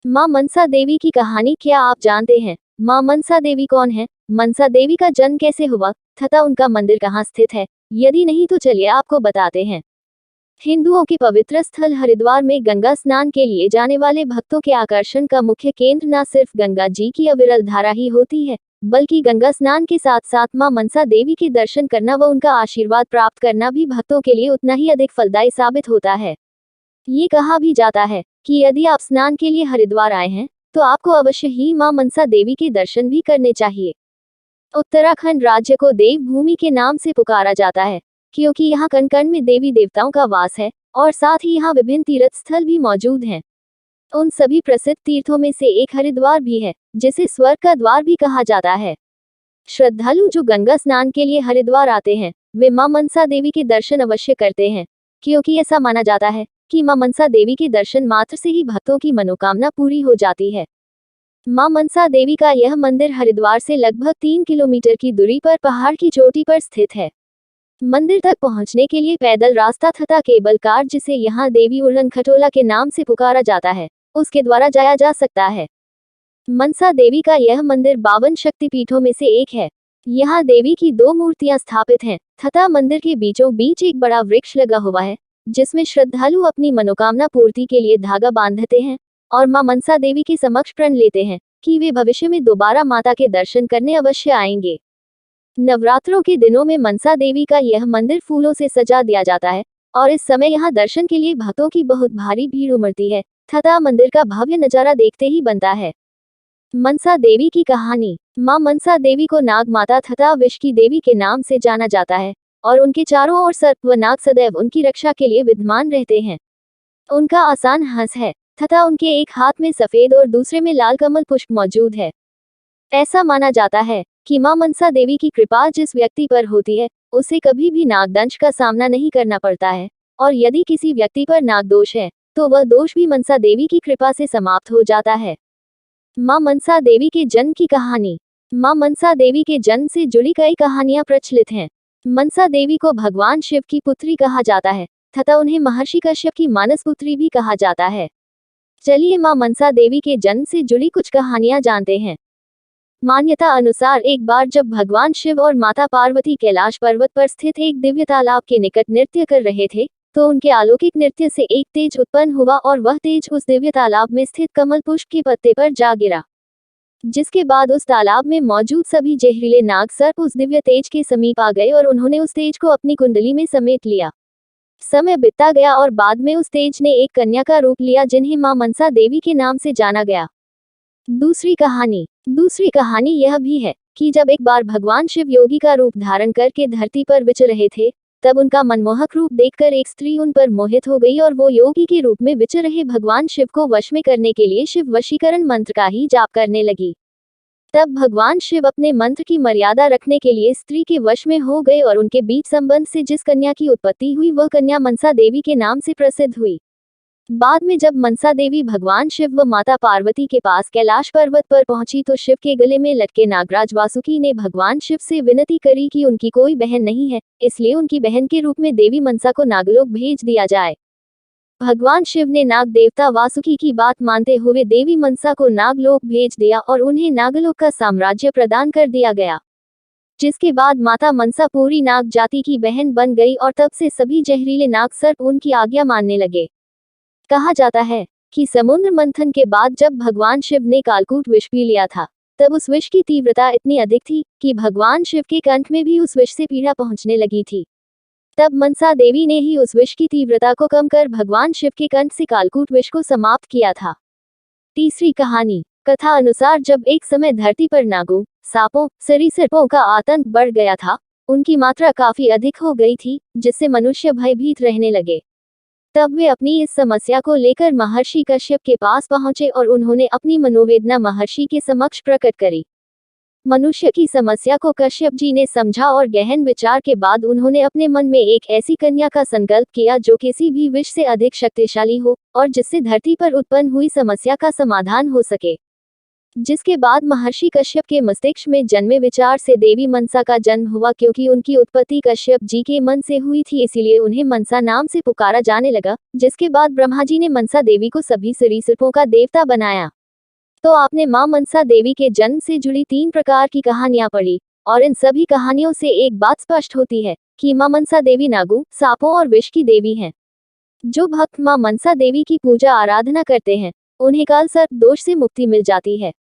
मां मनसा देवी की कहानी क्या आप जानते हैं? मां मनसा देवी कौन है? मनसा देवी का जन्म कैसे हुआ तथा उनका मंदिर कहाँ स्थित है? यदि नहीं तो चलिए आपको बताते हैं। हिंदुओं के पवित्र स्थल हरिद्वार में गंगा स्नान के लिए जाने वाले भक्तों के आकर्षण का मुख्य केंद्र न सिर्फ गंगा जी की अविरल धारा ही होती है, बल्कि गंगा स्नान के साथ साथ मां मनसा देवी के दर्शन करना व उनका आशीर्वाद प्राप्त करना भी भक्तों के लिए उतना ही अधिक फलदायी साबित होता है। ये कहा भी जाता है कि यदि आप स्नान के लिए हरिद्वार आए हैं, तो आपको अवश्य ही मां मनसा देवी के दर्शन भी करने चाहिए। उत्तराखंड राज्य को देवभूमि के नाम से पुकारा जाता है, क्योंकि यहाँ कण कण में देवी देवताओं का वास है और साथ ही यहाँ विभिन्न तीर्थ स्थल भी मौजूद हैं। उन सभी प्रसिद्ध तीर्थों में से एक हरिद्वार भी है, जिसे स्वर्ग का द्वार भी कहा जाता है। श्रद्धालु जो गंगा स्नान के लिए हरिद्वार आते हैं, वे मां मनसा देवी के दर्शन अवश्य करते हैं, क्योंकि ऐसा माना जाता है कि मां मनसा देवी के दर्शन मात्र से ही भक्तों की मनोकामना पूरी हो जाती है। मां मनसा देवी का यह मंदिर हरिद्वार से लगभग 3 किलोमीटर की दूरी पर पहाड़ की चोटी पर स्थित है। मंदिर तक पहुंचने के लिए पैदल रास्ता तथा केबल कार, जिसे यहाँ देवी उड़न खटोला के नाम से पुकारा जाता है, उसके द्वारा जाया जा सकता है। मनसा देवी का यह मंदिर 52 शक्तिपीठों में से एक है। यहाँ देवी की 2 मूर्तियां स्थापित हैं तथा मंदिर के बीचों बीच एक बड़ा वृक्ष लगा हुआ है, जिसमें श्रद्धालु अपनी मनोकामना पूर्ति के लिए धागा बांधते हैं और मां मनसा देवी के समक्ष प्रण लेते हैं कि वे भविष्य में दोबारा माता के दर्शन करने अवश्य आएंगे। नवरात्रों के दिनों में मनसा देवी का यह मंदिर फूलों से सजा दिया जाता है और इस समय यहाँ दर्शन के लिए भक्तों की बहुत भारी भीड़ उमड़ती है तथा मंदिर का भव्य नजारा देखते ही बनता है। मनसा देवी की कहानी। मां मनसा देवी को नाग माता तथा विष की देवी के नाम से जाना जाता है और उनके चारों ओर सर्प व नाग सदैव उनकी रक्षा के लिए विद्यमान रहते हैं। उनका आसान हंस है तथा उनके एक हाथ में सफेद और दूसरे में लाल कमल पुष्प मौजूद है। ऐसा माना जाता है कि मां मनसा देवी की कृपा जिस व्यक्ति पर होती है, उसे कभी भी नागदंश का सामना नहीं करना पड़ता है, और यदि किसी व्यक्ति पर नागदोष है, तो वह दोष भी मनसा देवी की कृपा से समाप्त हो जाता है। मां मनसा देवी के जन्म की कहानी। मां मनसा देवी के जन्म से जुड़ी कई कहानियां प्रचलित हैं। मनसा देवी को भगवान शिव की पुत्री कहा जाता है तथा उन्हें महर्षि कश्यप की मानस पुत्री भी कहा जाता है। चलिए मां मनसा देवी के जन्म से जुड़ी कुछ कहानियां जानते हैं। मान्यता अनुसार एक बार जब भगवान शिव और माता पार्वती कैलाश पर्वत पर स्थित एक दिव्य तालाब के निकट नृत्य कर रहे थे, तो उनके अलौकिक नृत्य से एक तेज उत्पन्न हुआ और वह तेज उस दिव्य तालाब में स्थित कमल पुष्प के पत्ते पर जा गिरा, जिसके बाद उस तालाब में मौजूद सभी जहरीले नाग सर्प उस दिव्य तेज के समीप आ गए और उन्होंने उस तेज को अपनी कुंडली में समेट लिया। समय बीतता गया और बाद में उस तेज ने एक कन्या का रूप लिया, जिन्हें मां मनसा देवी के नाम से जाना गया। दूसरी कहानी यह भी है कि जब एक बार भगवान शिव योगी का रूप धारण करके धरती पर विचर रहे थे, तब उनका मनमोहक रूप देखकर एक स्त्री उन पर मोहित हो गई और वो योगी के रूप में विचर रहे भगवान शिव को वश में करने के लिए शिव वशीकरण मंत्र का ही जाप करने लगी। तब भगवान शिव अपने मंत्र की मर्यादा रखने के लिए स्त्री के वश में हो गए और उनके बीच संबंध से जिस कन्या की उत्पत्ति हुई वह कन्या मनसा देवी के नाम से प्रसिद्ध हुई। बाद में जब मनसा देवी भगवान शिव व माता पार्वती के पास कैलाश पर्वत पर पहुंची, तो शिव के गले में लटके नागराज वासुकी ने भगवान शिव से विनती करी कि उनकी कोई बहन नहीं है, इसलिए उनकी बहन के रूप में देवी मनसा को नागलोक भेज दिया जाए। भगवान शिव ने नाग देवता वासुकी की बात मानते हुए देवी मनसा को नागलोक भेज दिया और उन्हें नागलोक का साम्राज्य प्रदान कर दिया गया, जिसके बाद माता मनसा पूरी नाग जाति की बहन बन गई और तब से सभी जहरीले नाग सर्प उनकी आज्ञा मानने लगे। कहा जाता है कि समुद्र मंथन के बाद जब भगवान शिव ने कालकूट विष पी लिया था, तब उस विष की तीव्रता इतनी अधिक थी कि भगवान शिव के कंठ में भी उस विष से पीड़ा पहुंचने लगी थी। तब मनसा देवी ने ही उस विष की तीव्रता को कम कर भगवान शिव के कंठ से कालकूट विष को समाप्त किया था। तीसरी कहानी। कथा अनुसार जब एक समय धरती पर नागों, सांपों, सरीसृपों का आतंक बढ़ गया था, उनकी मात्रा काफी अधिक हो गई थी, जिससे मनुष्य भयभीत रहने लगे। तब वे अपनी इस समस्या को लेकर महर्षि कश्यप के पास पहुंचे और उन्होंने अपनी मनोवेदना महर्षि के समक्ष प्रकट करी। मनुष्य की समस्या को कश्यप जी ने समझा और गहन विचार के बाद उन्होंने अपने मन में एक ऐसी कन्या का संकल्प किया जो किसी भी विष से अधिक शक्तिशाली हो और जिससे धरती पर उत्पन्न हुई समस्या का समाधान हो सके। जिसके बाद महर्षि कश्यप के मस्तिष्क में जन्मे विचार से देवी मनसा का जन्म हुआ। क्योंकि उनकी उत्पत्ति कश्यप जी के मन से हुई थी, इसीलिए उन्हें मनसा नाम से पुकारा जाने लगा। जिसके बाद ब्रह्मा जी ने मनसा देवी को सभी सरीसृपों का देवता बनाया। तो आपने मां मनसा देवी के जन्म से जुड़ी 3 प्रकार की कहानियां पढ़ी, और इन सभी कहानियों से एक बात स्पष्ट होती है कि मां मनसा देवी नागों, सांपों और विष की देवी हैं। जो भक्त मां मनसा देवी की पूजा आराधना करते हैं, उन्हें काल सर्प दोष से मुक्ति मिल जाती है।